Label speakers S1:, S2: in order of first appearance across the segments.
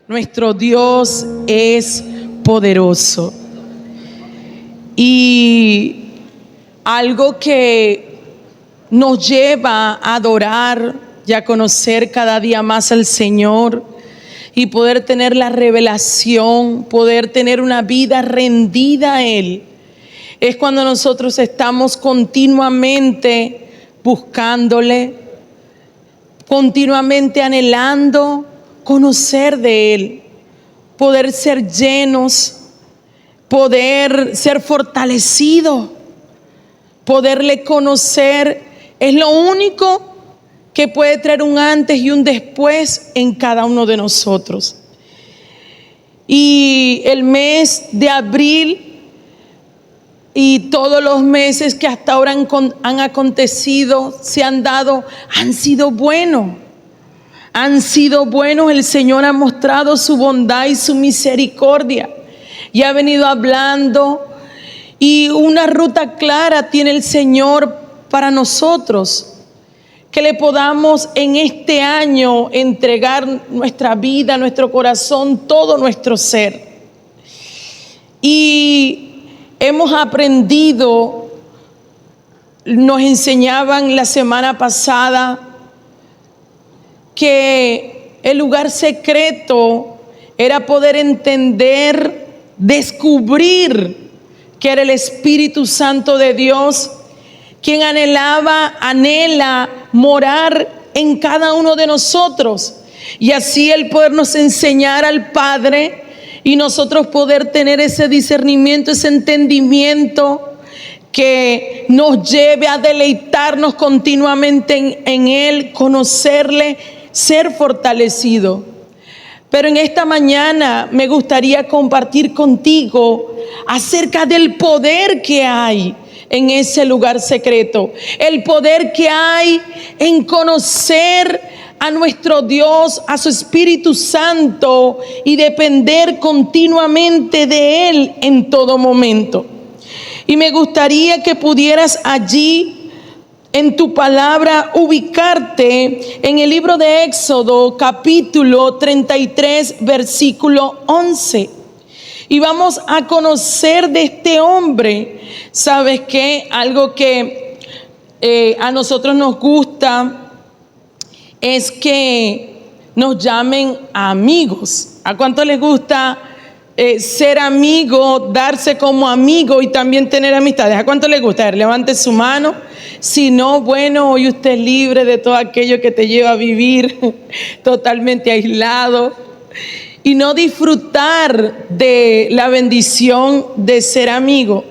S1: Nuestro Dios es poderoso. Y algo que nos lleva a adorar y a conocer cada día más al Señor y poder tener la revelación, poder tener una vida rendida a Él, es cuando nosotros estamos continuamente buscándole, continuamente anhelando conocer de Él, poder ser llenos, poder ser fortalecidos, poderle conocer. Es lo único que puede traer un antes y un después en cada uno de nosotros. Y el mes de abril y todos los meses que hasta ahora han acontecido, se han dado, han sido buenos. Han sido buenos. El Señor ha mostrado su bondad y su misericordia y ha venido hablando, y una ruta clara tiene el Señor para nosotros, que le podamos en este año entregar nuestra vida, nuestro corazón, todo nuestro ser. Y hemos aprendido, nos enseñaban la semana pasada, que el lugar secreto era poder entender, descubrir que era el Espíritu Santo de Dios quien anhela morar en cada uno de nosotros, y así Él podernos enseñar al Padre y nosotros poder tener ese discernimiento, ese entendimiento que nos lleve a deleitarnos continuamente en Él, conocerle, ser fortalecido. Pero en esta mañana me gustaría compartir contigo acerca del poder que hay en ese lugar secreto, el poder que hay en conocer a nuestro Dios, a su Espíritu Santo, y depender continuamente de Él en todo momento. Y me gustaría que pudieras allí en tu palabra ubicarte en el libro de Éxodo, capítulo 33, versículo 11. Y vamos a conocer de este hombre. ¿Sabes qué? Algo que a nosotros nos gusta es que nos llamen amigos. ¿A cuánto les gusta ser amigo, darse como amigo y también tener amistades? ¿A cuánto les gusta? A ver, levante su mano. Si no, bueno, hoy usted es libre de todo aquello que te lleva a vivir totalmente aislado y no disfrutar de la bendición de ser amigo.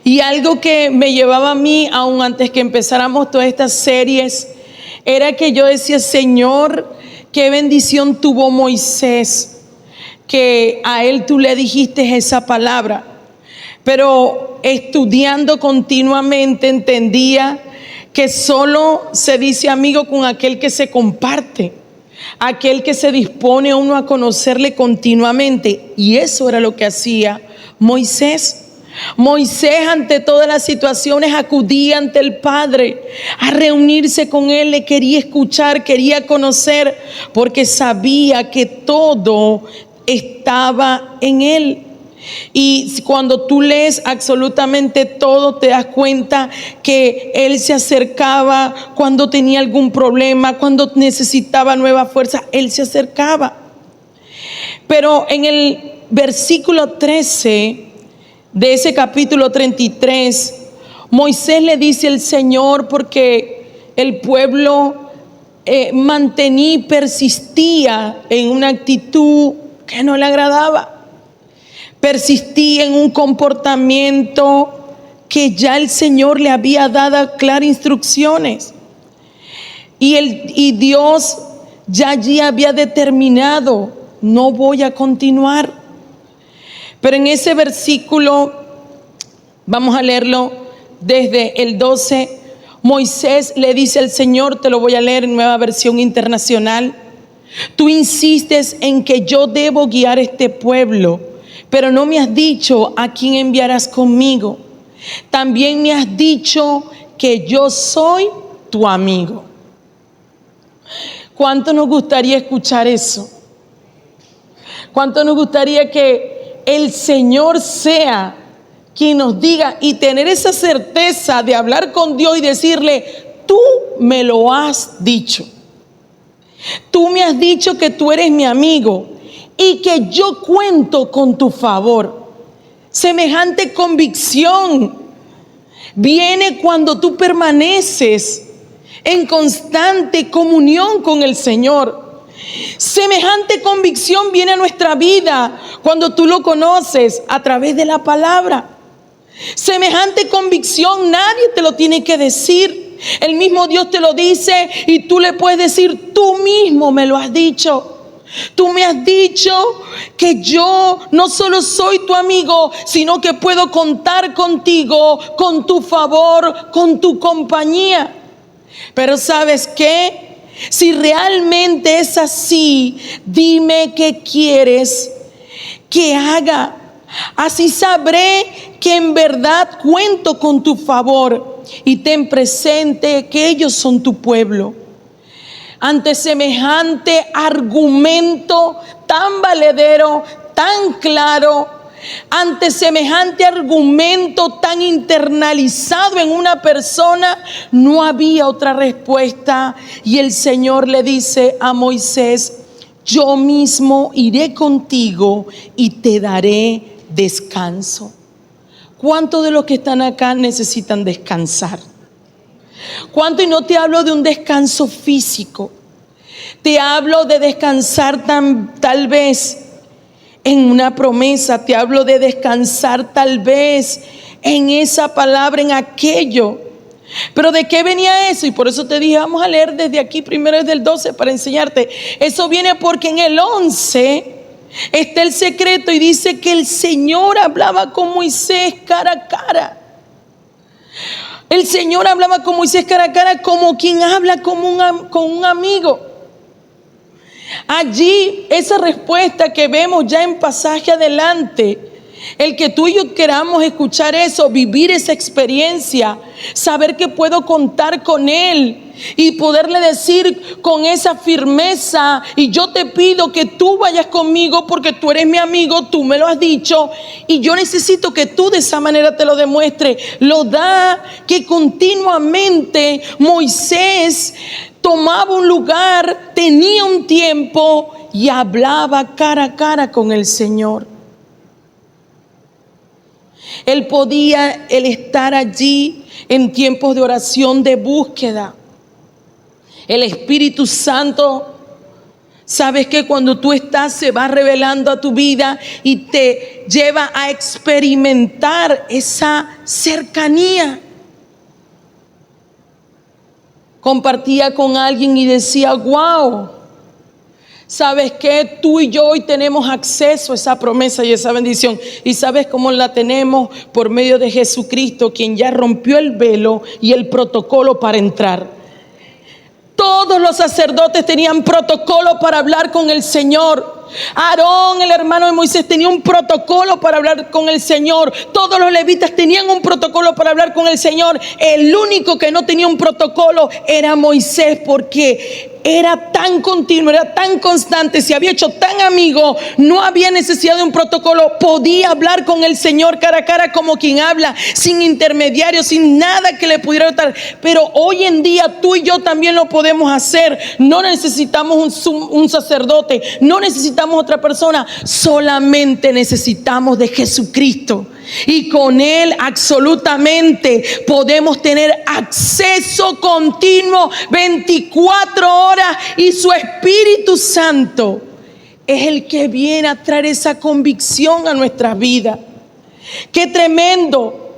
S1: Y algo que me llevaba a mí, aún antes que empezáramos todas estas series, era que yo decía: Señor, qué bendición tuvo Moisés, que a él tú le dijiste esa palabra. Pero estudiando continuamente entendía que solo se dice amigo con aquel que se comparte, aquel que se dispone a uno a conocerle continuamente. Y eso era lo que hacía Moisés. Moisés, ante todas las situaciones, acudía ante el Padre a reunirse con Él, le quería escuchar, quería conocer, porque sabía que todo estaba en Él. Y cuando tú lees absolutamente todo, te das cuenta que Él se acercaba cuando tenía algún problema, cuando necesitaba nueva fuerza, Él se acercaba. Pero en el versículo 13 de ese capítulo 33, Moisés le dice al Señor, porque el pueblo mantenía y persistía en una actitud que no le agradaba. Persistía en un comportamiento que ya el Señor le había dado claras instrucciones. Y Dios ya allí había determinado: no voy a continuar. Pero en ese versículo, vamos a leerlo desde el 12, Moisés le dice al Señor, te lo voy a leer en Nueva Versión Internacional: tú insistes en que yo debo guiar este pueblo, pero no me has dicho a quién enviarás conmigo. También me has dicho que yo soy tu amigo. ¿Cuánto nos gustaría escuchar eso? ¿Cuánto nos gustaría que el Señor sea quien nos diga y tener esa certeza de hablar con Dios y decirle: tú me lo has dicho. Tú me has dicho que tú eres mi amigo y que yo cuento con tu favor. Semejante convicción viene cuando tú permaneces en constante comunión con el Señor. Semejante convicción viene a nuestra vida cuando tú lo conoces a través de la palabra. Semejante convicción nadie te lo tiene que decir. El mismo Dios te lo dice y tú le puedes decir: tú mismo me lo has dicho. Tú me has dicho que yo no solo soy tu amigo, sino que puedo contar contigo, con tu favor, con tu compañía. Pero ¿sabes qué? Si realmente es así, dime qué quieres que haga. Así sabré que en verdad cuento con tu favor, y ten presente que ellos son tu pueblo. Ante semejante argumento tan valedero, tan claro, ante semejante argumento tan internalizado en una persona, no había otra respuesta. Y el Señor le dice a Moisés: yo mismo iré contigo y te daré descanso. ¿Cuántos de los que están acá necesitan descansar? ¿Cuánto? Y no te hablo de un descanso físico, te hablo de descansar tal vez en una promesa, te hablo de descansar tal vez en esa palabra, en aquello. Pero ¿de qué venía eso? Y por eso te dije, vamos a leer desde aquí primero, desde el 12, para enseñarte. Eso viene porque en el 11 está el secreto y dice que el Señor hablaba con Moisés cara a cara. El Señor hablaba con Moisés cara a cara, como quien habla con un amigo. Allí, esa respuesta que vemos ya en pasaje adelante, el que tú y yo queramos escuchar eso, vivir esa experiencia, saber que puedo contar con Él y poderle decir con esa firmeza: y yo te pido que tú vayas conmigo porque tú eres mi amigo, tú me lo has dicho y yo necesito que tú de esa manera te lo demuestres. Lo da que continuamente Moisés tomaba un lugar, tenía un tiempo y hablaba cara a cara con el Señor. Él podía estar allí en tiempos de oración, de búsqueda. El Espíritu Santo, sabes que cuando tú estás, se va revelando a tu vida y te lleva a experimentar esa cercanía. Compartía con alguien y decía: wow, ¿sabes qué? Tú y yo hoy tenemos acceso a esa promesa y esa bendición. ¿Y sabes cómo la tenemos? Por medio de Jesucristo, quien ya rompió el velo y el protocolo para entrar. Todos los sacerdotes tenían protocolo para hablar con el Señor. Aarón, el hermano de Moisés, tenía un protocolo para hablar con el Señor. Todos los levitas tenían un protocolo para hablar con el Señor. El único que no tenía un protocolo era Moisés, porque era tan continuo, era tan constante, se había hecho tan amigo, no había necesidad de un protocolo. Podía hablar con el Señor cara a cara, como quien habla, sin intermediarios, sin nada que le pudiera dar. Pero hoy en día tú y yo también lo podemos hacer. No necesitamos un sacerdote, no necesitamos otra persona, solamente necesitamos de Jesucristo. Y con Él absolutamente podemos tener acceso continuo 24 horas, y su Espíritu Santo es el que viene a traer esa convicción a nuestras vidas. ¡Qué tremendo!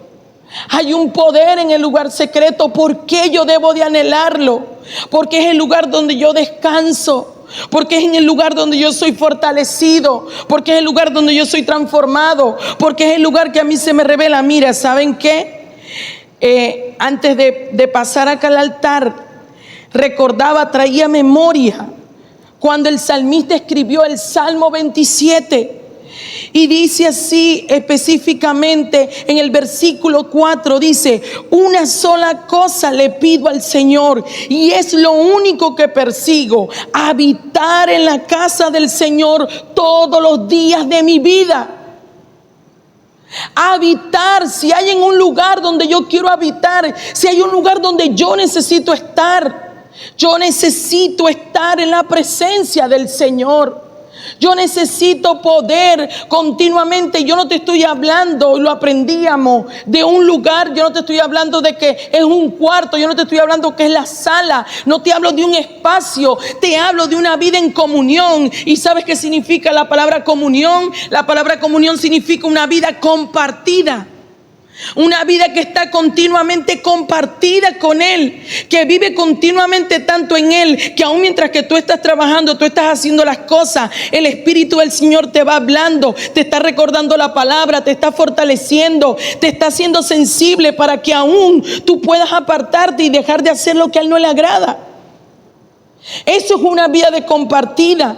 S1: Hay un poder en el lugar secreto. ¿Por qué yo debo de anhelarlo? Porque es el lugar donde yo descanso. Porque es en el lugar donde yo soy fortalecido, porque es el lugar donde yo soy transformado, porque es el lugar que a mí se me revela. Mira, ¿saben qué? Antes de pasar acá al altar, recordaba, traía memoria cuando el salmista escribió el Salmo 27. Y dice así específicamente en el versículo 4, dice: una sola cosa le pido al Señor, y es lo único que persigo: habitar en la casa del Señor todos los días de mi vida. Habitar, si hay en un lugar donde yo quiero habitar, si hay un lugar donde yo necesito estar en la presencia del Señor. Yo necesito poder continuamente. Yo no te estoy hablando, lo aprendíamos, de un lugar. Yo no te estoy hablando de que es un cuarto. Yo no te estoy hablando que es la sala. No te hablo de un espacio. Te hablo de una vida en comunión. ¿Y sabes qué significa la palabra comunión? La palabra comunión significa una vida compartida. Una vida que está continuamente compartida con Él, que vive continuamente tanto en Él, que aun mientras que tú estás trabajando, tú estás haciendo las cosas, el Espíritu del Señor te va hablando, te está recordando la palabra, te está fortaleciendo, te está haciendo sensible para que aún tú puedas apartarte y dejar de hacer lo que a Él no le agrada. Eso es una vida de compartida.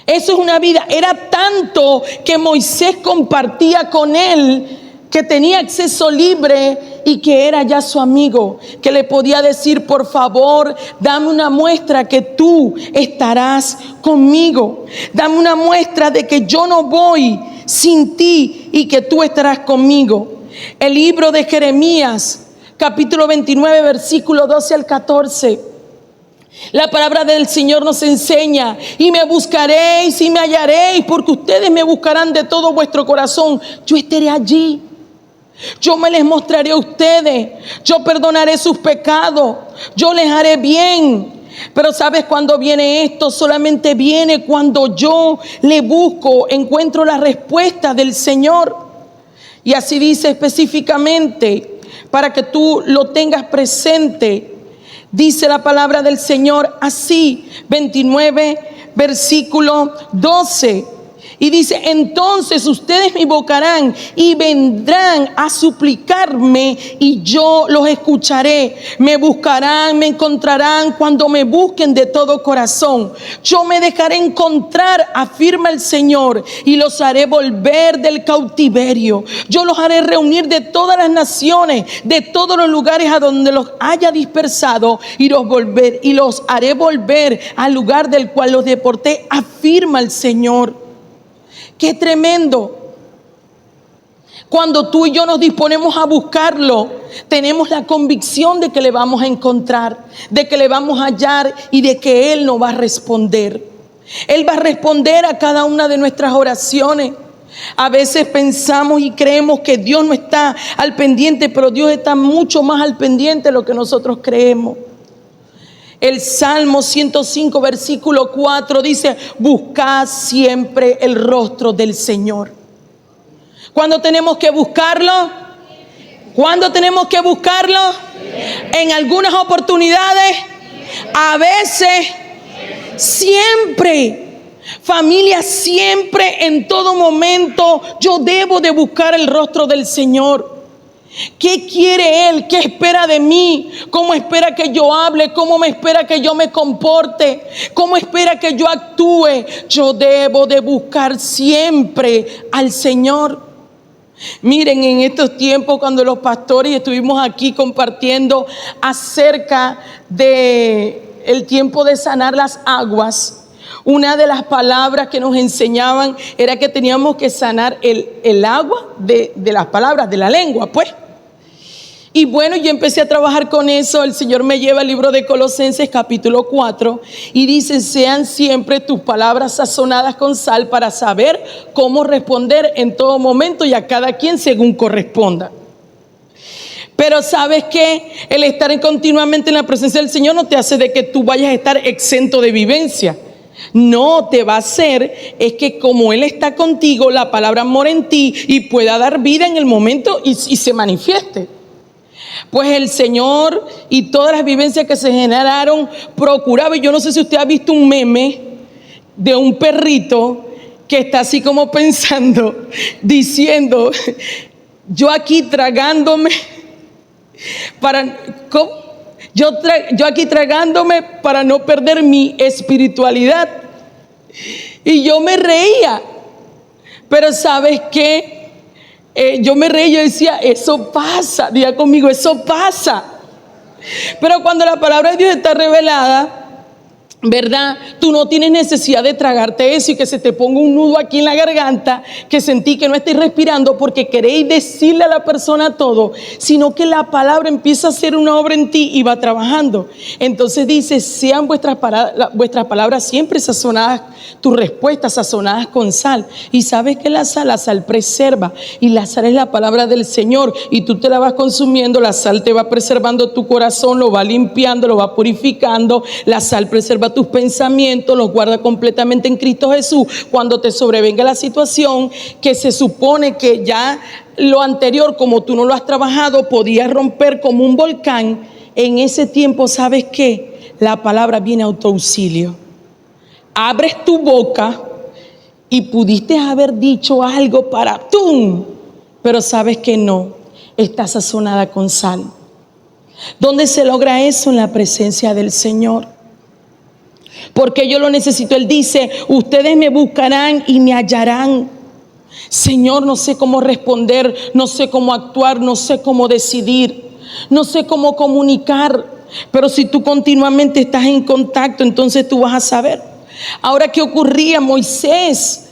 S1: Eso es una vida. Era tanto que Moisés compartía con Él, que tenía acceso libre y que era ya su amigo, que le podía decir: por favor, dame una muestra que tú estarás conmigo. Dame una muestra de que yo no voy sin ti y que tú estarás conmigo. El libro de Jeremías, capítulo 29, versículo 12 al 14. La palabra del Señor nos enseña: y me buscaréis y me hallaréis, porque ustedes me buscarán de todo vuestro corazón. Yo estaré allí. Yo me les mostraré a ustedes. Yo perdonaré sus pecados. Yo les haré bien. Pero ¿sabes cuándo viene esto? Solamente viene cuando yo le busco, encuentro la respuesta del Señor. Y así dice específicamente, para que tú lo tengas presente. Dice la palabra del Señor así, 29, versículo 12. Y dice: entonces ustedes me invocarán y vendrán a suplicarme y yo los escucharé. Me buscarán, me encontrarán cuando me busquen de todo corazón. Yo me dejaré encontrar, afirma el Señor, y los haré volver del cautiverio. Yo los haré reunir de todas las naciones, de todos los lugares a donde los haya dispersado, y los haré volver al lugar del cual los deporté, afirma el Señor. ¡Qué tremendo! Cuando tú y yo nos disponemos a buscarlo, tenemos la convicción de que le vamos a encontrar, de que le vamos a hallar y de que Él nos va a responder. Él va a responder a cada una de nuestras oraciones. A veces pensamos y creemos que Dios no está al pendiente, pero Dios está mucho más al pendiente de lo que nosotros creemos. El Salmo 105, versículo 4 dice: buscad siempre el rostro del Señor. ¿Cuándo tenemos que buscarlo? ¿Cuándo tenemos que buscarlo? En algunas oportunidades, a veces, siempre. Familia, siempre, en todo momento, yo debo de buscar el rostro del Señor. ¿Qué quiere Él? ¿Qué espera de mí? ¿Cómo espera que yo hable? ¿Cómo me espera que yo me comporte? ¿Cómo espera que yo actúe? Yo debo de buscar siempre al Señor. Miren, en estos tiempos, cuando los pastores estuvimos aquí compartiendo acerca de el tiempo de sanar las aguas, una de las palabras que nos enseñaban era que teníamos que sanar el agua de las palabras, de la lengua, pues. Y bueno, yo empecé a trabajar con eso. El Señor me lleva al libro de Colosenses capítulo 4 y dice: sean siempre tus palabras sazonadas con sal, para saber cómo responder en todo momento y a cada quien según corresponda. Pero ¿sabes qué? El estar continuamente en la presencia del Señor no te hace de que tú vayas a estar exento de vivencia. No, te va a hacer es que como Él está contigo, la palabra mora en ti y pueda dar vida en el momento y se manifieste. Pues el Señor y todas las vivencias que se generaron procuraba. Y yo no sé si usted ha visto un meme de un perrito que está así como pensando, diciendo: yo aquí tragándome yo aquí tragándome para no perder mi espiritualidad. Y yo me reía. Pero ¿sabes qué? Yo me reí, yo decía, eso pasa, diga conmigo, eso pasa. Pero cuando la palabra de Dios está revelada, ¿verdad? Tú no tienes necesidad de tragarte eso y que se te ponga un nudo aquí en la garganta, que sentí que no estés respirando porque queréis decirle a la persona todo, sino que la palabra empieza a hacer una obra en ti y va trabajando. Entonces dice, sean vuestras palabras siempre sazonadas, tus respuestas sazonadas con sal. Y sabes que la sal preserva, y la sal es la palabra del Señor, y tú te la vas consumiendo, la sal te va preservando tu corazón, lo va limpiando, lo va purificando, la sal preserva tus pensamientos, los guarda completamente en Cristo Jesús. Cuando te sobrevenga la situación que se supone que ya lo anterior, como tú no lo has trabajado, podía romper como un volcán, en ese tiempo, ¿sabes qué? La palabra viene a autoauxilio. Abres tu boca y pudiste haber dicho algo para ¡tum! Pero sabes que no, está sazonada con sal. ¿Dónde se logra eso? En la presencia del Señor. Porque yo lo necesito. Él dice, ustedes me buscarán y me hallarán. Señor, no sé cómo responder, no sé cómo actuar, no sé cómo decidir, no sé cómo comunicar. Pero si tú continuamente estás en contacto, entonces tú vas a saber. Ahora, ¿qué ocurría? Moisés,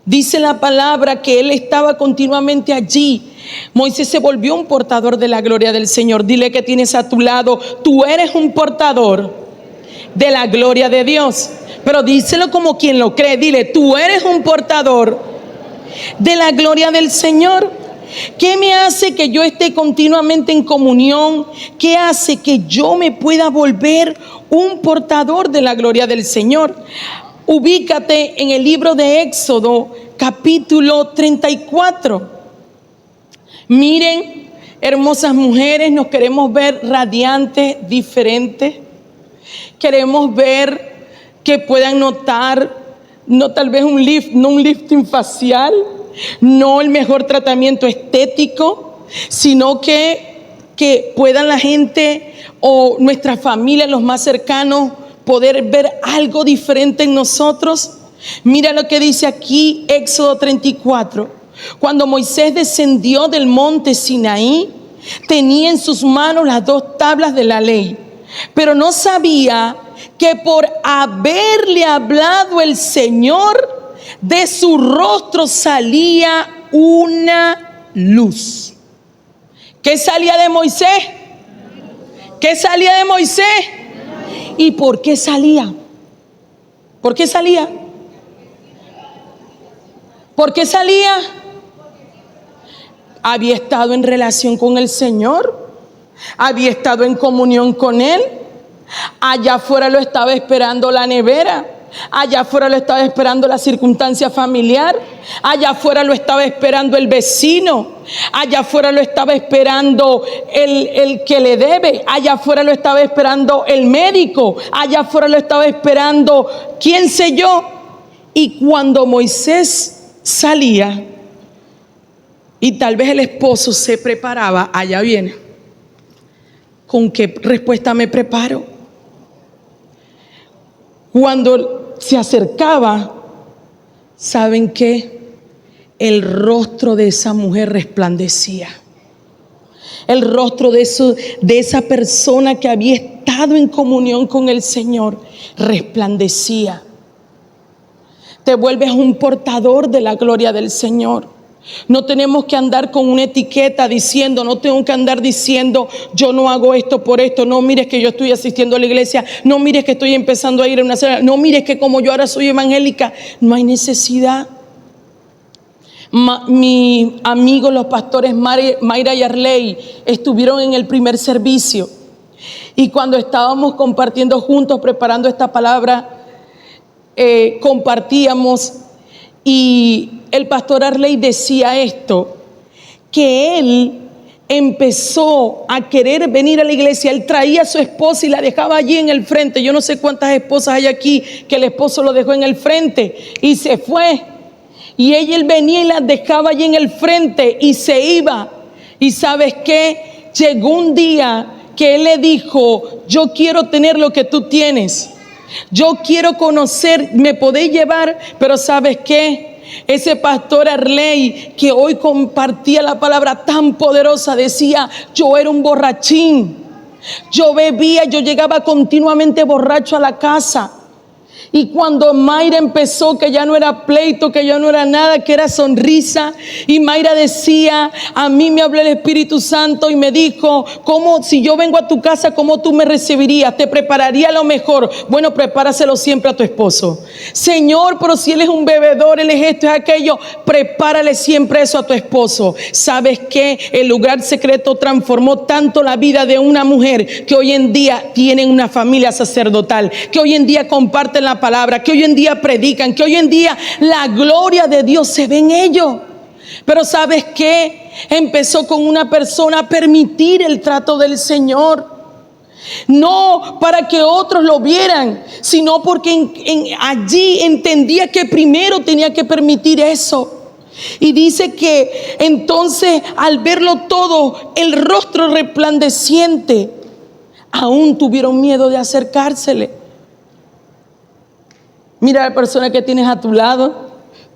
S1: dice la palabra que él estaba continuamente allí. Moisés se volvió un portador de la gloria del Señor. Dile que tienes a tu lado, tú eres un portador de la gloria de Dios. Pero díselo como quien lo cree. Dile, tú eres un portador de la gloria del Señor. ¿Qué me hace que yo esté continuamente en comunión? ¿Qué hace que yo me pueda volver un portador de la gloria del Señor? Ubícate en el libro de Éxodo, capítulo 34. Miren, hermosas mujeres, nos queremos ver radiantes, diferentes. Queremos ver que puedan notar, no tal vez no un lifting facial, no el mejor tratamiento estético, sino que puedan la gente o nuestra familia, los más cercanos, poder ver algo diferente en nosotros. Mira lo que dice aquí Éxodo 34. Cuando Moisés descendió del monte Sinaí, tenía en sus manos las 2 tablas de la ley, pero no sabía que por haberle hablado el Señor, de su rostro salía una luz. ¿Qué salía de Moisés? ¿Qué salía de Moisés? ¿Y por qué salía? ¿Por qué salía? ¿Por qué salía? Había estado en relación con el Señor, había estado en comunión con Él. Allá afuera lo estaba esperando la nevera, allá afuera lo estaba esperando la circunstancia familiar, allá afuera lo estaba esperando el vecino, allá afuera lo estaba esperando el que le debe, allá afuera lo estaba esperando el médico, allá afuera lo estaba esperando quién sé yo. Y cuando Moisés salía y tal vez el esposo se preparaba, allá viene, ¿con qué respuesta me preparo? Cuando se acercaba, ¿saben qué? El rostro de esa mujer resplandecía. El rostro de esa persona que había estado en comunión con el Señor resplandecía. Te vuelves un portador de la gloria del Señor. No tenemos que andar con una etiqueta diciendo, no tengo que andar diciendo, yo no hago esto por esto. No mires que yo estoy asistiendo a la iglesia, no mires que estoy empezando a ir a una cena, no mires que como yo ahora soy evangélica. No hay necesidad. Mis amigos los pastores Mayra y Arley estuvieron en el primer servicio, y cuando estábamos compartiendo juntos, preparando esta palabra, compartíamos, y el pastor Arley decía esto, que él empezó a querer venir a la iglesia. Él traía a su esposa y la dejaba allí en el frente. Yo no sé cuántas esposas hay aquí que el esposo lo dejó en el frente y se fue, y él venía y las dejaba allí en el frente y se iba. Y ¿sabes qué? Llegó un día que él le dijo, yo quiero tener lo que tú tienes, yo quiero conocer, me podéis llevar. Pero ¿sabes qué? ese pastor Arley, que hoy compartía la palabra tan poderosa, decía: yo era un borrachín, yo bebía, yo llegaba continuamente borracho a la casa. Y cuando Mayra empezó, que ya no era pleito, que ya no era nada, que era sonrisa, y Mayra decía: a mí me habló el Espíritu Santo y me dijo: ¿cómo, si yo vengo a tu casa, cómo tú me recibirías? Te prepararía lo mejor. Bueno, prepáraselo siempre a tu esposo. Señor, pero si él es un bebedor, él es esto, es aquello, prepárale siempre eso a tu esposo. ¿Sabes qué? El lugar secreto transformó tanto la vida de una mujer que hoy en día tienen una familia sacerdotal, que hoy en día comparten la palabra, que hoy en día predican, que hoy en día la gloria de Dios se ve en ellos. Pero ¿sabes qué? Empezó con una persona a permitir el trato del Señor, no para que otros lo vieran, sino porque allí entendía que primero tenía que permitir eso. Y dice que entonces, al verlo todo, el rostro resplandeciente, aún tuvieron miedo de acercársele. Mira a la persona que tienes a tu lado.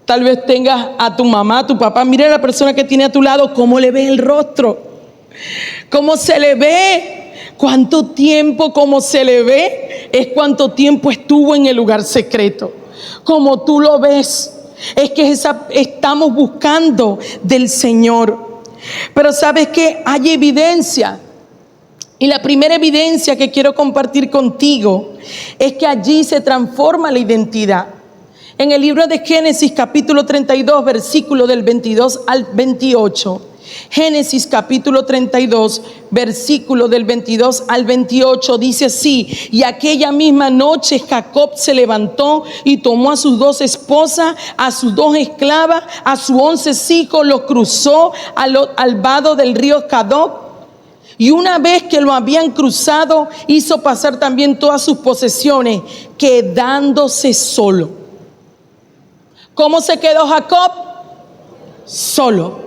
S1: Tal vez tengas a tu mamá, a tu papá. Mira a la persona que tiene a tu lado, cómo le ves el rostro, cómo se le ve. ¿Cuánto tiempo? Cómo se le ve es cuánto tiempo estuvo en el lugar secreto. Como tú lo ves, es que estamos buscando del Señor. Pero ¿sabes qué? Hay evidencia. Y la primera evidencia que quiero compartir contigo es que allí se transforma la identidad. En el libro de Génesis capítulo 32, versículo del 22 al 28. Génesis capítulo 32, versículo del 22 al 28 dice así: y aquella misma noche Jacob se levantó y tomó a sus 2 esposas, a sus 2 esclavas, a sus 11 hijos, los cruzó al vado del río Jaboc. Y una vez que lo habían cruzado, hizo pasar también todas sus posesiones, quedándose solo. ¿Cómo se quedó Jacob? Solo.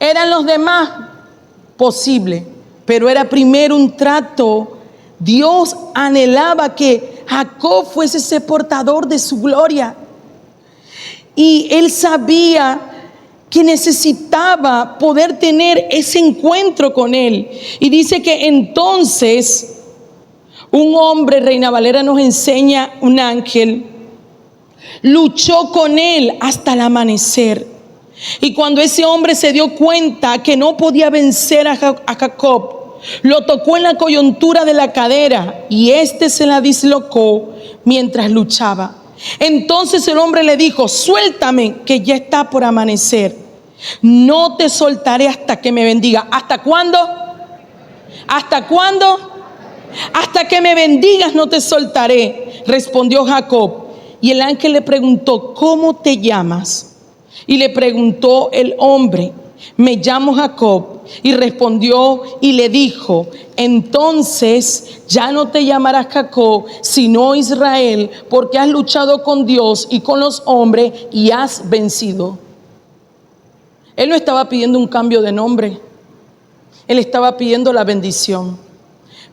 S1: ¿Eran los demás? Posible, pero era primero un trato. Dios anhelaba que Jacob fuese ese portador de su gloria. Y él sabía que necesitaba poder tener ese encuentro con él. Y dice que entonces un hombre, Reina Valera nos enseña, un ángel, luchó con él hasta el amanecer. Y cuando ese hombre se dio cuenta que no podía vencer a Jacob, lo tocó en la coyuntura de la cadera y éste se la dislocó mientras luchaba. Entonces el hombre le dijo: suéltame, que ya está por amanecer. No te soltaré hasta que me bendiga. ¿Hasta cuándo? ¿Hasta cuándo? Hasta que me bendigas no te soltaré, respondió Jacob. Y el ángel le preguntó: ¿cómo te llamas? Y le preguntó el hombre: me llamo Jacob. Y respondió y le dijo: entonces ya no te llamarás Jacob, sino Israel, porque has luchado con Dios y con los hombres y has vencido. Él no estaba pidiendo un cambio de nombre, él estaba pidiendo la bendición.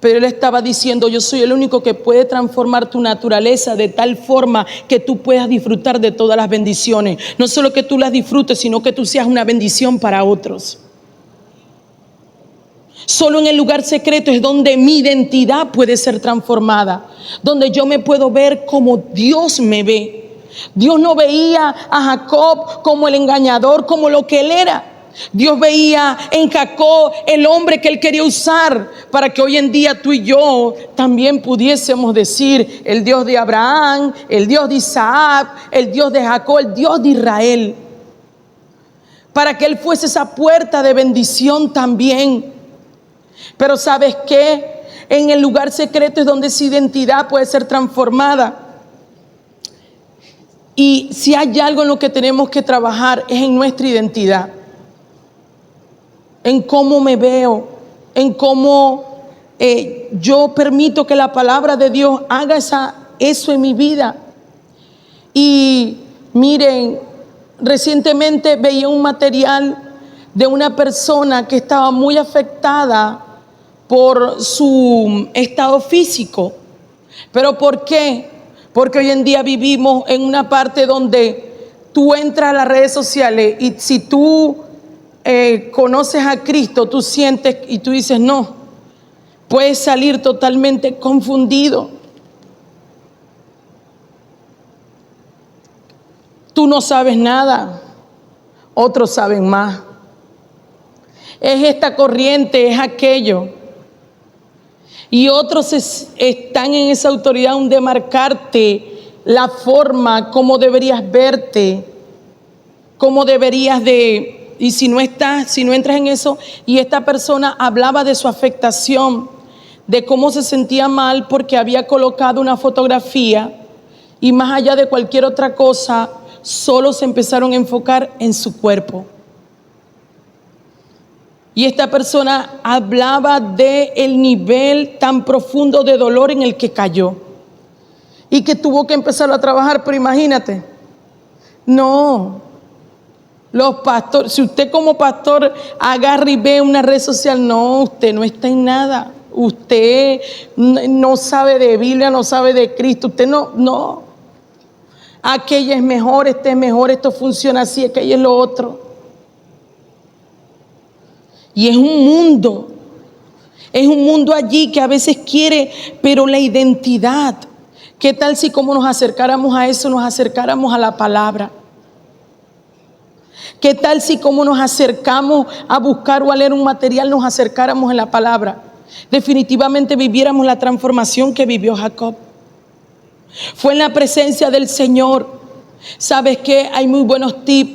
S1: Pero él estaba diciendo: yo soy el único que puede transformar tu naturaleza de tal forma que tú puedas disfrutar de todas las bendiciones. No solo que tú las disfrutes, sino que tú seas una bendición para otros. Solo en el lugar secreto es donde mi identidad puede ser transformada, donde yo me puedo ver como Dios me ve. Dios no veía a Jacob como el engañador, como lo que él era. Dios veía en Jacob el hombre que él quería usar para que hoy en día tú y yo también pudiésemos decir: el Dios de Abraham, el Dios de Isaac, el Dios de Jacob, el Dios de Israel. Para que él fuese esa puerta de bendición también. Pero ¿sabes qué? En el lugar secreto es donde esa identidad puede ser transformada. Y si hay algo en lo que tenemos que trabajar es en nuestra identidad, en cómo me veo, en cómo yo permito que la palabra de Dios haga eso en mi vida. Y miren, recientemente veía un material de una persona que estaba muy afectada por su estado físico. ¿Pero por qué? Porque hoy en día vivimos en una parte donde tú entras a las redes sociales y si tú conoces a Cristo, tú sientes y tú dices no, puedes salir totalmente confundido. Tú no sabes nada, otros saben más. Es esta corriente, es aquello. Y otros están en esa autoridad de marcarte la forma, cómo deberías verte, cómo deberías de... Y si no entras en eso, y esta persona hablaba de su afectación, de cómo se sentía mal porque había colocado una fotografía y más allá de cualquier otra cosa, solo se empezaron a enfocar en su cuerpo. Y esta persona hablaba de el nivel tan profundo de dolor en el que cayó y que tuvo que empezar a trabajar. Pero imagínate, no, los pastores, si usted como pastor agarra y ve una red social, no, usted no está en nada. Usted no sabe de Biblia, no sabe de Cristo, usted no. Aquella es mejor, este es mejor, esto funciona así, aquello es lo otro. Y es un mundo allí que a veces quiere, pero la identidad, ¿qué tal si como nos acercáramos a eso, nos acercáramos a la palabra? ¿Qué tal si como nos acercamos a buscar o a leer un material, nos acercáramos en la palabra? Definitivamente viviéramos la transformación que vivió Jacob. Fue en la presencia del Señor. ¿Sabes qué? Hay muy buenos tips,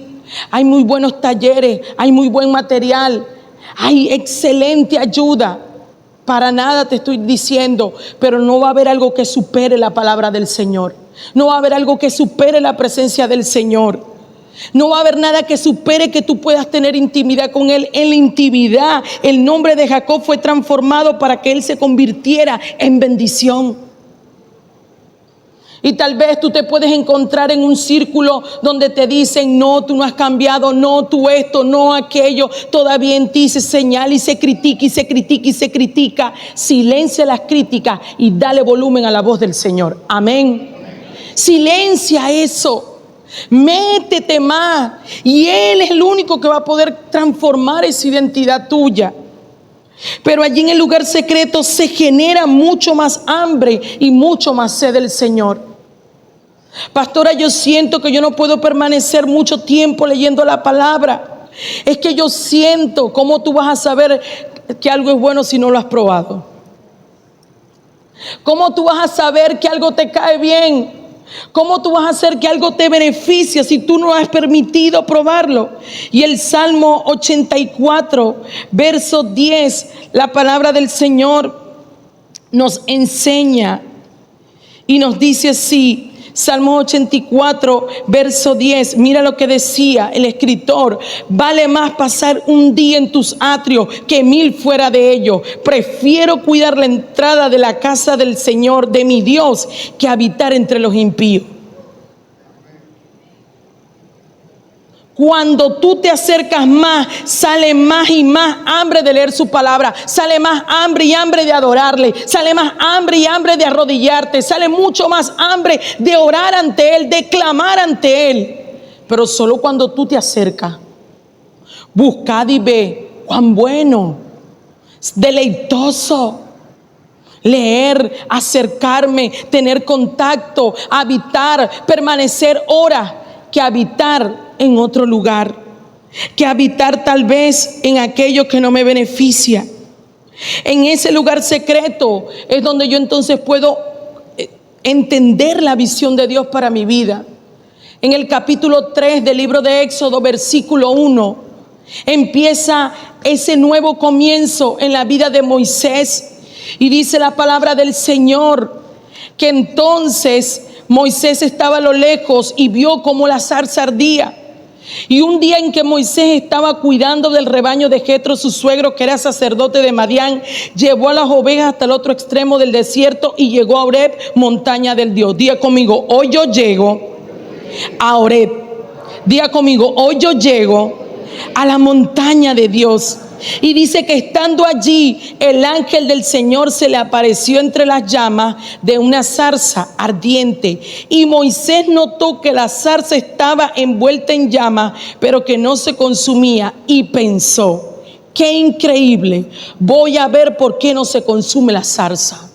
S1: hay muy buenos talleres, hay muy buen material, hay excelente ayuda. Para nada te estoy diciendo, pero no va a haber algo que supere la palabra del Señor. No va a haber algo que supere la presencia del Señor. No va a haber nada que supere que tú puedas tener intimidad con Él. En la intimidad, el nombre de Jacob fue transformado para que él se convirtiera en bendición. Y tal vez tú te puedes encontrar en un círculo donde te dicen, no, tú no has cambiado, no, tú esto, no aquello. Todavía en ti se señala y se critica y se critica y se critica. Silencia las críticas y dale volumen a la voz del Señor. Amén. Silencia eso. Métete más. Y Él es el único que va a poder transformar esa identidad tuya. Pero allí en el lugar secreto se genera mucho más hambre y mucho más sed del Señor. Pastora, yo siento que yo no puedo permanecer mucho tiempo leyendo la palabra. Es que yo siento, ¿cómo tú vas a saber que algo es bueno si no lo has probado? ¿Cómo tú vas a saber que algo te cae bien? ¿Cómo tú vas a hacer que algo te beneficie si tú no has permitido probarlo? Y el Salmo 84, verso 10, la palabra del Señor nos enseña y nos dice así. Salmo 84, verso 10, mira lo que decía el escritor: vale más pasar un día en tus atrios que 1000 fuera de ellos. Prefiero cuidar la entrada de la casa del Señor, de mi Dios, que habitar entre los impíos. Cuando tú te acercas más, sale más y más hambre de leer su palabra, sale más hambre y hambre de adorarle, sale más hambre y hambre de arrodillarte, sale mucho más hambre de orar ante Él, de clamar ante Él. Pero solo cuando tú te acercas. Buscad y ve cuán bueno, deleitoso leer, acercarme, tener contacto, habitar, permanecer horas, que habitar en otro lugar, que habitar tal vez en aquello que no me beneficia. En ese lugar secreto es donde yo entonces puedo entender la visión de Dios para mi vida. En el capítulo 3 del libro de Éxodo, versículo 1, empieza ese nuevo comienzo en la vida de Moisés. Y dice la palabra del Señor que entonces Moisés estaba a lo lejos y vio cómo la zarza ardía. Y un día en que Moisés estaba cuidando del rebaño de Jetro, su suegro, que era sacerdote de Madián, llevó a las ovejas hasta el otro extremo del desierto y llegó a Horeb, montaña del Dios. Diga conmigo, hoy yo llego a Horeb. Diga conmigo, hoy yo llego a la montaña de Dios. Y dice que estando allí, el ángel del Señor se le apareció entre las llamas de una zarza ardiente. Y Moisés notó que la zarza estaba envuelta en llamas, pero que no se consumía. Y pensó: qué increíble, voy a ver por qué no se consume la zarza.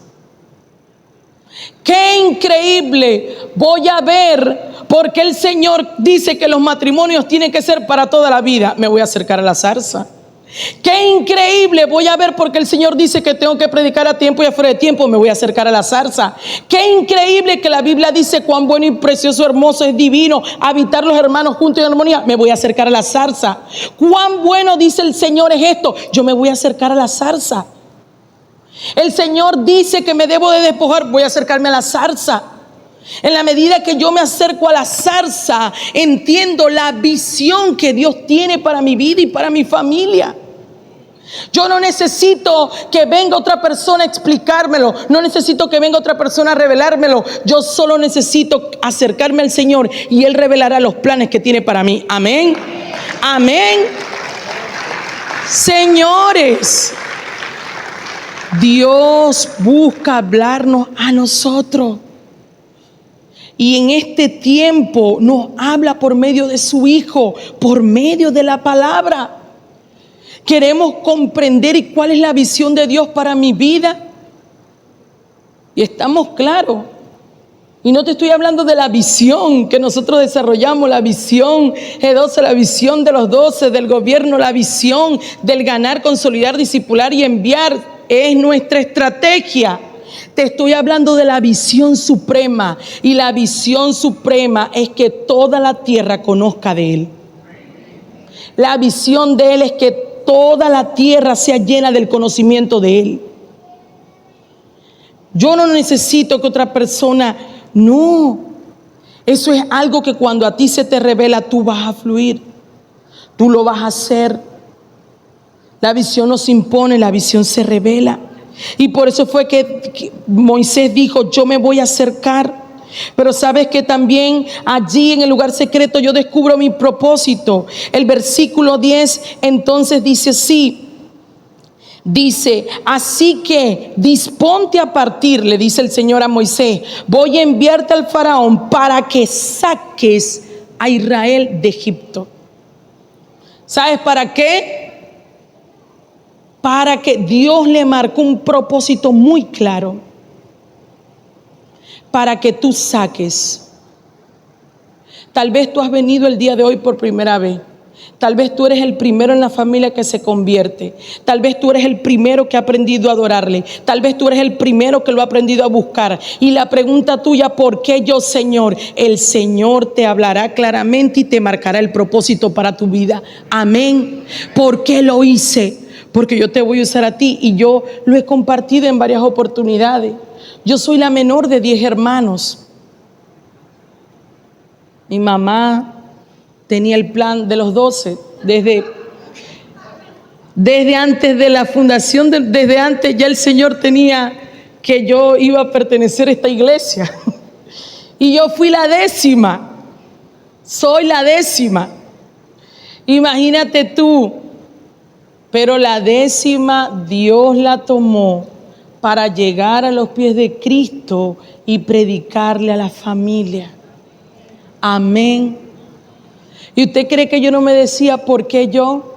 S1: Qué increíble, voy a ver por qué el Señor dice que los matrimonios tienen que ser para toda la vida. Me voy a acercar a la zarza. Qué increíble, voy a ver porque el Señor dice que tengo que predicar a tiempo y afuera de tiempo. Me voy a acercar a la zarza. Qué increíble que la Biblia dice cuán bueno y precioso, hermoso, es divino habitar los hermanos juntos en armonía. Me voy a acercar a la zarza. Cuán bueno, dice el Señor, es esto. Yo me voy a acercar a la zarza. El Señor dice que me debo de despojar. Voy a acercarme a la zarza. En la medida que yo me acerco a la zarza, entiendo la visión que Dios tiene para mi vida y para mi familia. Yo no necesito que venga otra persona a explicármelo. No necesito que venga otra persona a revelármelo. Yo solo necesito acercarme al Señor y Él revelará los planes que tiene para mí. Amén. Amén. Señores, Dios busca hablarnos a nosotros. Y en este tiempo nos habla por medio de su Hijo, por medio de la palabra. Queremos comprender y cuál es la visión de Dios para mi vida. Y estamos claros. Y no te estoy hablando de la visión que nosotros desarrollamos, la visión G12, la visión de los 12, del gobierno, la visión del ganar, consolidar, discipular y enviar. Es nuestra estrategia. Te estoy hablando de la visión suprema. Y la visión suprema es que toda la tierra conozca de Él. La visión de Él es que toda la tierra sea llena del conocimiento de Él. Yo no necesito que otra persona, no. Eso es algo que cuando a ti se te revela, tú vas a fluir. Tú lo vas a hacer. La visión no se impone, la visión se revela. Y por eso fue que Moisés dijo: yo me voy a acercar. Pero sabes que también allí en el lugar secreto yo descubro mi propósito. El versículo 10 entonces dice así. Dice: así que disponte a partir, le dice el Señor a Moisés. Voy a enviarte al faraón para que saques a Israel de Egipto. ¿Sabes para qué? Para que Dios le marcó un propósito muy claro. Para que tú saques. Tal vez tú has venido el día de hoy por primera vez. Tal vez tú eres el primero en la familia que se convierte. Tal vez tú eres el primero que ha aprendido a adorarle. Tal vez tú eres el primero que lo ha aprendido a buscar. Y la pregunta tuya: ¿por qué yo, Señor? El Señor te hablará claramente y te marcará el propósito para tu vida. Amén. ¿Por qué lo hice? Porque yo te voy a usar a ti, y yo lo he compartido en varias oportunidades. Yo soy la menor de 10 hermanos. Mi mamá tenía el plan de los 12 desde antes de la fundación, desde antes ya el Señor tenía que yo iba a pertenecer a esta iglesia. Y yo fui la 10ª. Soy la 10ª. Imagínate tú. Pero la 10ª Dios la tomó para llegar a los pies de Cristo y predicarle a la familia. Amén. ¿Y usted cree que yo no me decía por qué yo?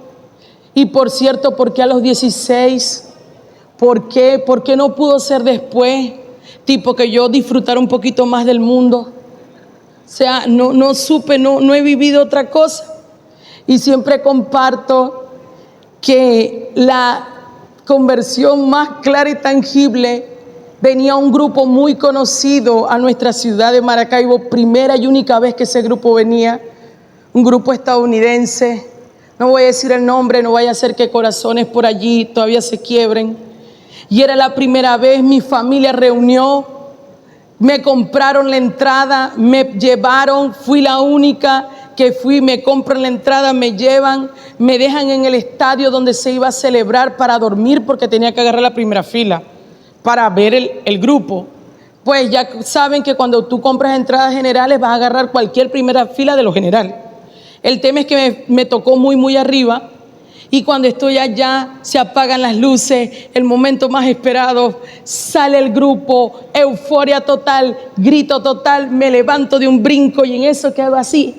S1: Y por cierto, ¿por qué a los 16? ¿Por qué? ¿Por qué no pudo ser después? Tipo que yo disfrutara un poquito más del mundo. O sea, no supe, no he vivido otra cosa. Y siempre comparto que la conversión más clara y tangible venía un grupo muy conocido a nuestra ciudad de Maracaibo. Primera y única vez que ese grupo venía, un grupo estadounidense. No voy a decir el nombre, no vaya a ser que corazones por allí todavía se quiebren. Y era la primera vez, mi familia reunió, me compraron la entrada, me llevaron, fui la única que fui, me compran la entrada, me llevan, me dejan en el estadio donde se iba a celebrar para dormir, porque tenía que agarrar la primera fila para ver el grupo. Pues ya saben que cuando tú compras entradas generales vas a agarrar cualquier primera fila de lo general. El tema es que me tocó muy arriba, Y cuando estoy allá, se apagan las luces, el momento más esperado, sale el grupo, euforia total, grito total, me levanto de un brinco y en eso quedo así.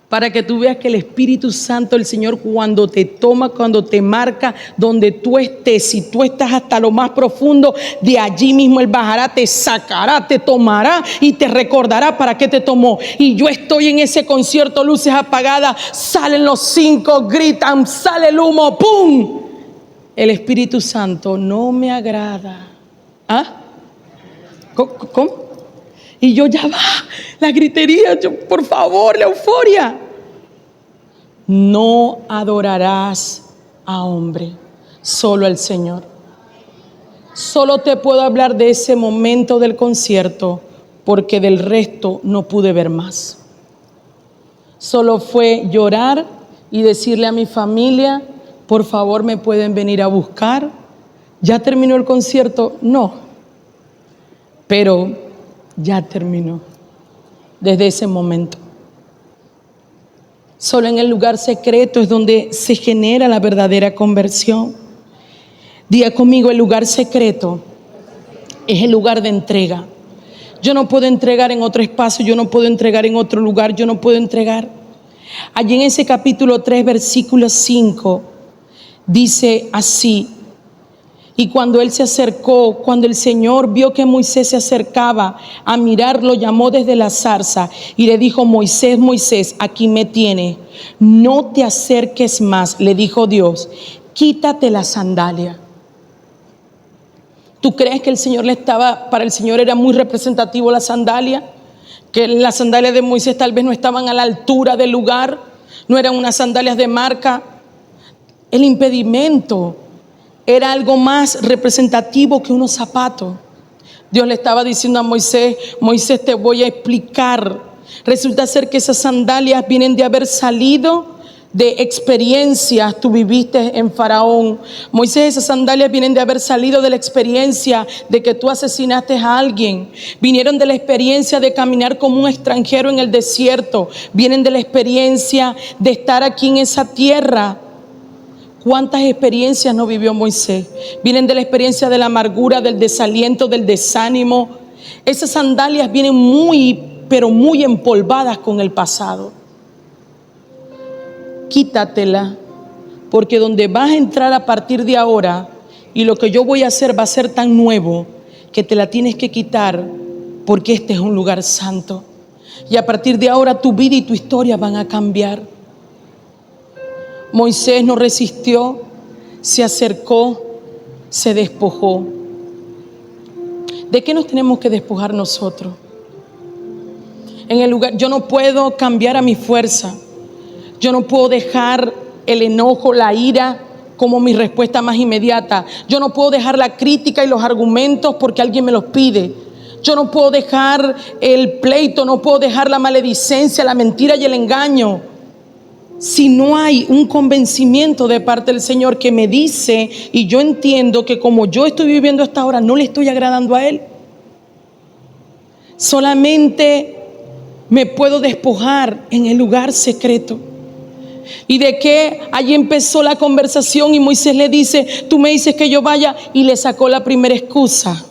S1: Para que tú veas que el Espíritu Santo, el Señor, cuando te toma, cuando te marca, donde tú estés, si tú estás hasta lo más profundo, de allí mismo Él bajará, te sacará, te tomará y te recordará para qué te tomó. Y yo estoy en ese concierto, luces apagadas, salen los 5, gritan, sale el humo, ¡pum! El Espíritu Santo no me agrada. ¿Ah? ¿Cómo? Y yo ya va, la gritería, yo, por favor, la euforia. No adorarás a hombre, solo al Señor. Solo te puedo hablar de ese momento del concierto, porque del resto no pude ver más. Solo fue llorar y decirle a mi familia, por favor, ¿me pueden venir a buscar? ¿Ya terminó el concierto? No, pero ya terminó desde ese momento. Solo en el lugar secreto es donde se genera la verdadera conversión. Diga conmigo, el lugar secreto es el lugar de entrega. Yo no puedo entregar en otro espacio, yo no puedo entregar en otro lugar, yo no puedo entregar. Allí en ese capítulo 3, versículo 5, dice así: y cuando él se acercó, cuando el Señor vio que Moisés se acercaba a mirarlo, llamó desde la zarza y le dijo: Moisés, Moisés, aquí me tienes. No te acerques más, le dijo Dios, quítate la sandalia. ¿Tú crees que el Señor para el Señor era muy representativo la sandalia? Que las sandalias de Moisés tal vez no estaban a la altura del lugar, no eran unas sandalias de marca. El impedimento era algo más representativo que unos zapatos. Dios le estaba diciendo a Moisés: Moisés, te voy a explicar. Resulta ser que esas sandalias vienen de haber salido de experiencias. Tú viviste en Faraón. Moisés, esas sandalias vienen de haber salido de la experiencia de que tú asesinaste a alguien. Vinieron de la experiencia de caminar como un extranjero en el desierto. Vienen de la experiencia de estar aquí en esa tierra. ¿Cuántas experiencias no vivió Moisés? Vienen de la experiencia de la amargura, del desaliento, del desánimo. Esas sandalias vienen pero muy empolvadas con el pasado. Quítatela, porque donde vas a entrar a partir de ahora y lo que yo voy a hacer va a ser tan nuevo que te la tienes que quitar, porque este es un lugar santo. Y a partir de ahora tu vida y tu historia van a cambiar. Moisés no resistió, se acercó, se despojó. ¿De qué nos tenemos que despojar nosotros? En el lugar, yo no puedo cambiar a mi fuerza. Yo no puedo dejar el enojo, la ira como mi respuesta más inmediata. Yo no puedo dejar la crítica y los argumentos porque alguien me los pide. Yo no puedo dejar el pleito, no puedo dejar la maledicencia, la mentira y el engaño. Si no hay un convencimiento de parte del Señor que me dice, y yo entiendo que como yo estoy viviendo hasta ahora no le estoy agradando a Él, solamente me puedo despojar en el lugar secreto. Y de que allí empezó la conversación y Moisés le dice: tú me dices que yo vaya, y le sacó la primera excusa.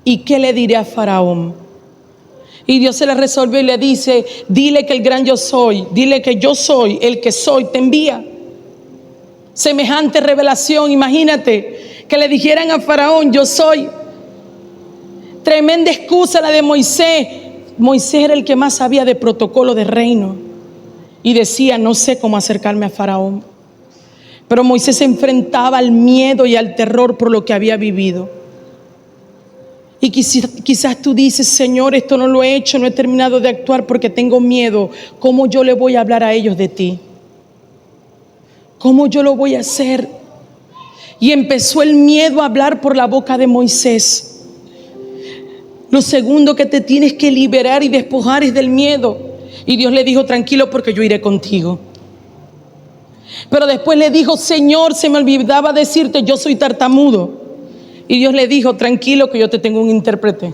S1: ¿Y qué le diré a Faraón? Y Dios se le resolvió y le dice: dile que el gran yo soy, dile que yo soy el que soy, te envía. Semejante revelación, imagínate que le dijeran a Faraón: yo soy. Tremenda excusa la de Moisés. Moisés era el que más sabía de protocolo de reino y decía: no sé cómo acercarme a Faraón. Pero Moisés se enfrentaba al miedo y al terror por lo que había vivido. Y quizás tú dices: Señor, esto no lo he hecho, no he terminado de actuar porque tengo miedo. ¿Cómo yo le voy a hablar a ellos de ti? ¿Cómo yo lo voy a hacer? Y empezó el miedo a hablar por la boca de Moisés. Lo segundo que te tienes que liberar y despojar es del miedo. Y Dios le dijo: tranquilo, porque yo iré contigo. Pero después le dijo: Señor, se me olvidaba decirte, yo soy tartamudo. Y Dios le dijo: tranquilo, que yo te tengo un intérprete.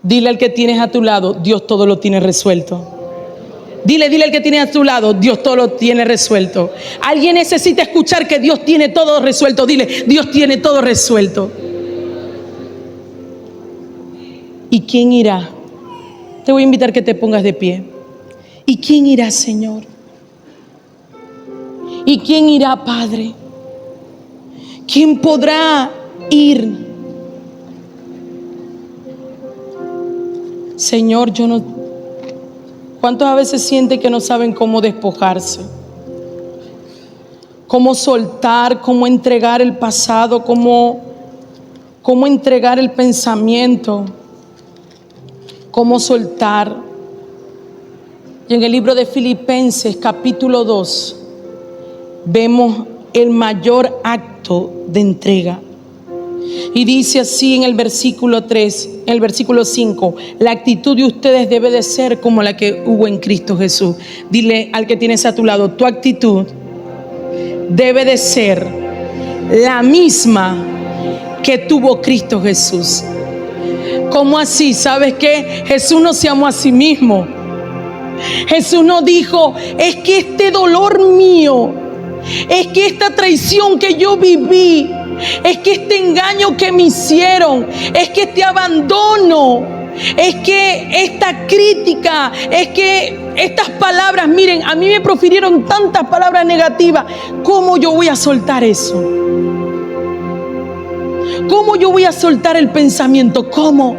S1: Dile al que tienes a tu lado: Dios todo lo tiene resuelto. Dile al que tiene a tu lado, Dios todo lo tiene resuelto. Alguien necesita escuchar que Dios tiene todo resuelto. Dile, Dios tiene todo resuelto. ¿Y quién irá? Te voy a invitar que te pongas de pie. ¿Y quién irá, Señor? ¿Y quién irá, Padre? ¿Quién podrá ir? Señor, yo no... ¿Cuántos a veces sienten que no saben cómo despojarse? Cómo soltar, cómo entregar el pasado, cómo entregar el pensamiento, cómo soltar. Y en el libro de Filipenses, capítulo 2, vemos el mayor acto de entrega. Y dice así en el versículo 3, en el versículo 5, la actitud de ustedes debe de ser como la que hubo en Cristo Jesús. Dile al que tienes a tu lado, tu actitud debe de ser la misma que tuvo Cristo Jesús. ¿Cómo así? ¿Sabes qué? Jesús no se amó a sí mismo. Jesús no dijo, es que este dolor mío, es que esta traición que yo viví, es que este engaño que me hicieron, es que este abandono, es que esta crítica, es que estas palabras, miren, a mí me profirieron tantas palabras negativas. ¿Cómo yo voy a soltar eso? ¿Cómo yo voy a soltar el pensamiento? ¿Cómo?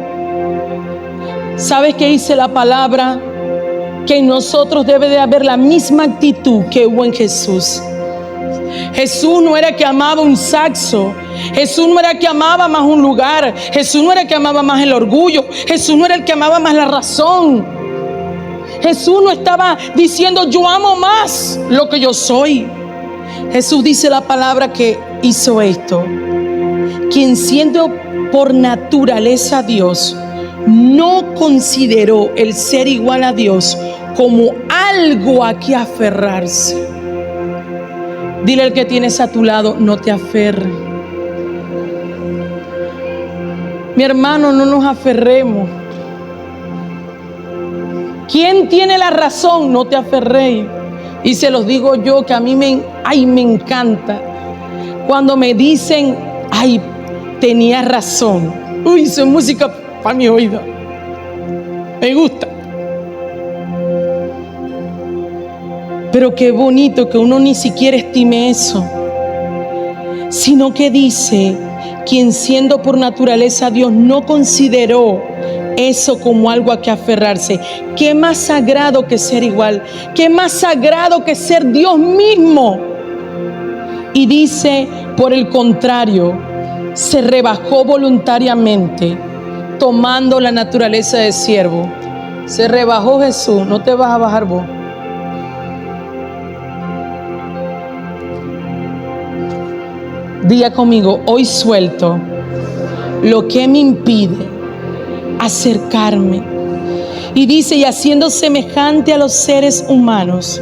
S1: ¿Sabes qué dice la palabra? Que en nosotros debe de haber la misma actitud que hubo en Jesús. Jesús no era que amaba un saxo. Jesús no era que amaba más un lugar. Jesús no era que amaba más el orgullo. Jesús no era el que amaba más la razón. Jesús no estaba diciendo yo amo más lo que yo soy. Jesús dice la palabra que hizo esto. Quien siendo por naturaleza Dios, no consideró el ser igual a Dios como algo a que aferrarse. Dile al que tienes a tu lado, no te aferres. Mi hermano, no nos aferremos. ¿Quién tiene la razón? No te aferréis. Y se los digo yo, que a mí me encanta cuando me dicen, ay, tenía razón. Uy, eso es música para mi oído. Me gusta. Pero qué bonito que uno ni siquiera estime eso, sino que dice, quien siendo por naturaleza Dios no consideró eso como algo a que aferrarse. Qué más sagrado que ser igual, qué más sagrado que ser Dios mismo. Y dice, por el contrario, se rebajó voluntariamente, tomando la naturaleza de siervo. Se rebajó Jesús, no te vas a bajar vos. Diga conmigo, hoy suelto lo que me impide acercarme. Y dice, y haciendo semejante a los seres humanos,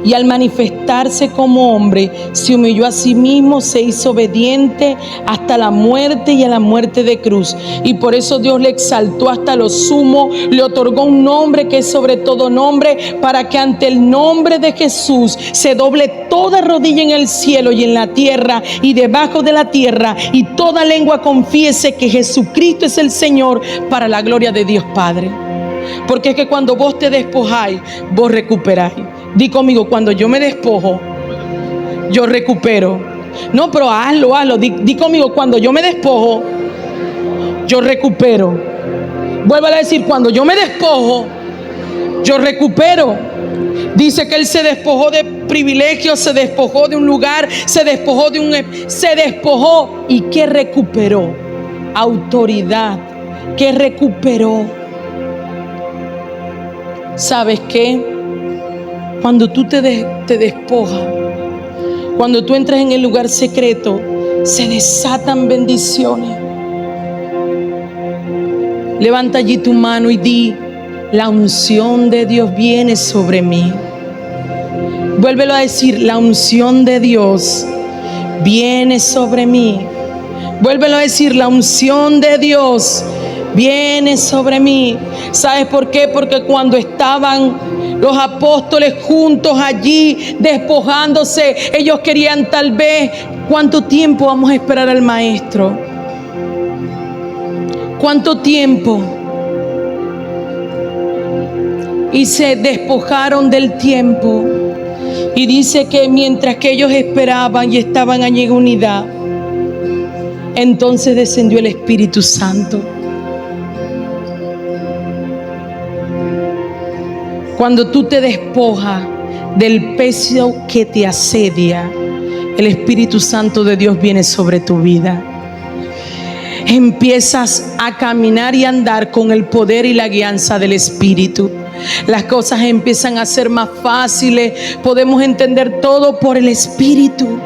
S1: y al manifestarse como hombre, se humilló a sí mismo, se hizo obediente hasta la muerte y a la muerte de cruz. Y por eso Dios le exaltó hasta lo sumo, le otorgó un nombre que es sobre todo nombre, para que ante el nombre de Jesús se doble toda rodilla en el cielo y en la tierra y debajo de la tierra, y toda lengua confiese que Jesucristo es el Señor, para la gloria de Dios Padre. Porque es que cuando vos te despojáis, vos recuperáis. Di conmigo, cuando yo me despojo, yo recupero. No, pero hazlo. Di conmigo, cuando yo me despojo, yo recupero. Vuélvale a decir, cuando yo me despojo, yo recupero. Dice que Él se despojó de privilegios, se despojó de un lugar, se despojó. ¿Y qué recuperó? Autoridad. ¿Qué recuperó? ¿Sabes qué? Cuando tú te despojas, cuando tú entras en el lugar secreto, se desatan bendiciones. Levanta allí tu mano y di, la unción de Dios viene sobre mí. Vuélvelo a decir, la unción de Dios viene sobre mí. Vuélvelo a decir, la unción de Dios viene sobre mí. ¿Sabes por qué? Porque cuando estaban Los apóstoles juntos allí, despojándose. Ellos querían tal vez, ¿cuánto tiempo vamos a esperar al maestro? ¿Cuánto tiempo? Y se despojaron del tiempo. Y dice que mientras que ellos esperaban y estaban allí en unidad, entonces descendió el Espíritu Santo. Cuando tú te despojas del peso que te asedia, el Espíritu Santo de Dios viene sobre tu vida. Empiezas a caminar y andar con el poder y la guianza del Espíritu. Las cosas empiezan a ser más fáciles. Podemos entender todo por el Espíritu.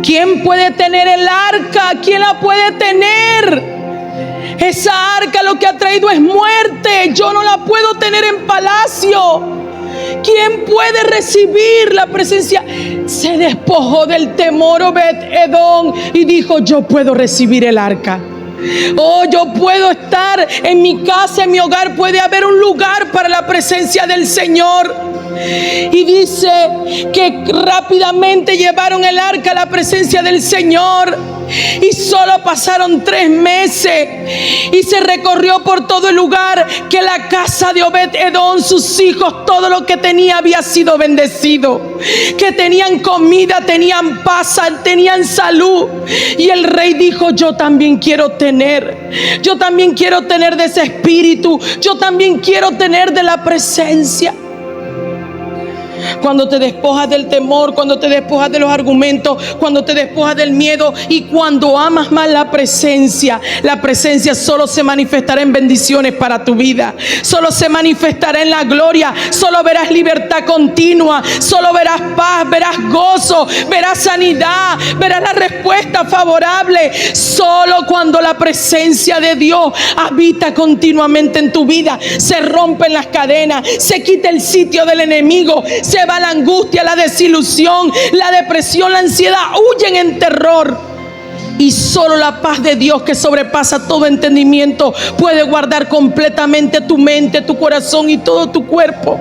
S1: ¿Quién puede tener el arca? ¿Quién la puede tener? Esa arca lo que ha traído es muerte. Yo no la puedo tener en palacio. ¿Quién puede recibir la presencia? Se despojó del temor Obed-Edom y dijo: yo puedo recibir el arca. Oh, yo puedo estar en mi casa, en mi hogar. Puede haber un lugar para la presencia del Señor. Y dice que rápidamente llevaron el arca a la presencia del Señor. Y solo pasaron 3 meses y se recorrió por todo el lugar, que la casa de Obed-Edom, sus hijos, todo lo que tenía había sido bendecido, que tenían comida, tenían paz, tenían salud. Y el rey dijo: yo también quiero tener de ese espíritu, yo también quiero tener de la presencia. Cuando te despojas del temor, cuando te despojas de los argumentos, cuando te despojas del miedo y cuando amas más la presencia solo se manifestará en bendiciones para tu vida, solo se manifestará en la gloria, solo verás libertad continua, solo verás paz, verás gozo, verás sanidad, verás la respuesta favorable. Solo cuando la presencia de Dios habita continuamente en tu vida, se rompen las cadenas, se quita el sitio del enemigo, se va la angustia, la desilusión, la depresión, la ansiedad, huyen en terror. Y solo la paz de Dios, que sobrepasa todo entendimiento, puede guardar completamente tu mente, tu corazón y todo tu cuerpo.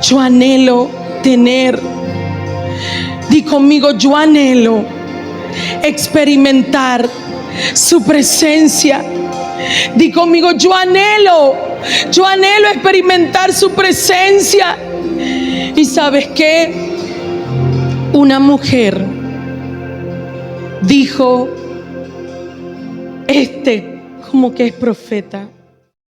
S1: Yo anhelo tener, di conmigo, yo anhelo experimentar su presencia. Di conmigo, yo anhelo experimentar su presencia. ¿Y sabes qué? Una mujer dijo: como que es profeta.